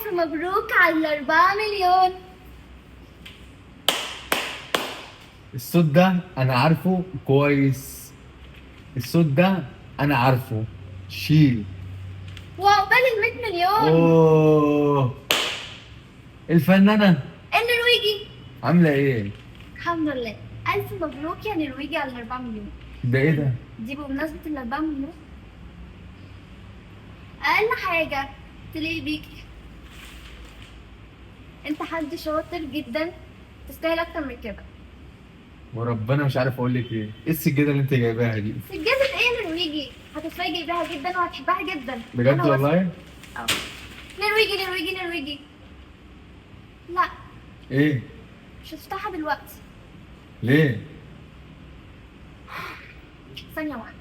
ألف مبروك على 4 مليون. الصوت ده انا عارفه كويس. الصوت ده انا عارفه. شيل. وعقبال ال 100 مليون. اوه. الفنانة النرويجي. عاملة ايه؟ الحمد لله. ألف مبروك يا نرويجي على 4 مليون. ده ايه ده؟ دي بمناسبة ال 4 مليون. أقل حاجة تليق بيك. أنت حد شاطر جدا، تستاهل أكتر من كده. وربنا مش عارف اقول لك ايه. ايه السجادة اللي انت جايباها دي؟ سجادة إيه يا نرويجي؟ هتتفاجئ بيها جدا وهتحبها جدا. بجد أنا واثقة. والله؟ أه. نرويجي نرويجي نرويجي. لا، ايه؟ مش هتفتحها دلوقتي. ليه؟ ثانية واحدة.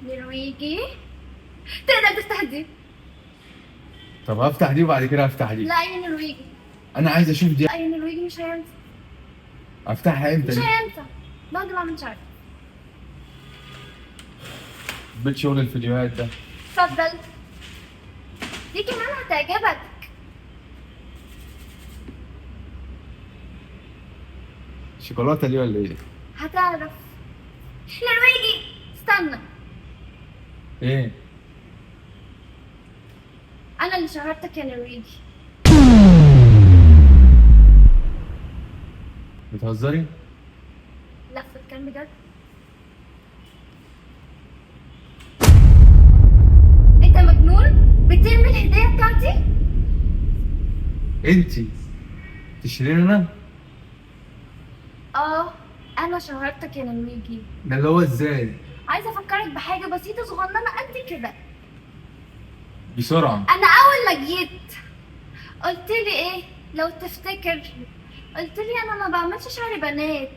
نرويجي. تقدر تفتح دي. طب هفتح دي وبعد كده هفتح دي. لا يا نرويجي. انا عايز اشوف دي. لا يا نرويجي، مش هينفع. افتحها امتى مش دي؟ هينفع بعد ما عملت عارف. بيت شغل الفيديوهات ده. اتفضل. دي كمان هتعجبك. شوكولاتة دي ولا ايه؟ هتعرف. نرويجي. استنى. ايه؟ انا اللي شهرتك يا نرويجي. بتهزري؟ لا، بتكلم بجد. انت مجنون؟ بترمي الهدية بتاعتي؟ انتي تشتريني انا؟ اه، انا شهرتك يا نرويجي. ده اللي هو ازاي؟ عايزه افكرك بحاجه بسيطه صغننه قد كده. بسرعة. انا اول ما جيت قلت لي ايه لو تفتكر؟ قلت لي انا ما بعملش شعر بنات.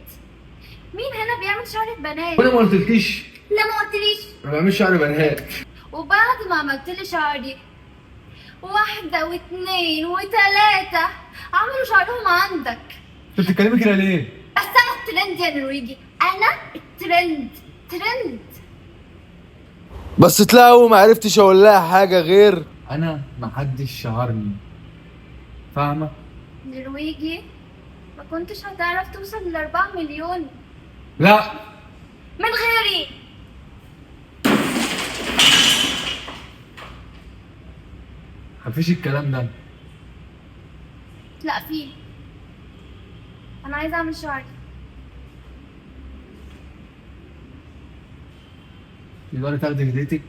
مين هنا بيعمل شعر بنات؟ وانا ما قلتلكيش؟ لا، ما قلتليش. ما بعملش شعر بنات. وبعد ما عملت لي شعري، واحدة واثنين وثلاثة عملوا شعرهم عندك. انت بتتكلمي كده ليه؟ بس انا الترند يا نرويجي، انا الترند. ترند. بس تلاقوا ما عرفتش اقول لها حاجه غير انا محدش شهرني. فاهمة؟ نرويجي، ما كنتش هتعرف توصل ل4 مليون لا. من غيري. مفيش الكلام ده. لا، فيه. انا عايزه اعمل شعري. تقدري تاخدي هديتك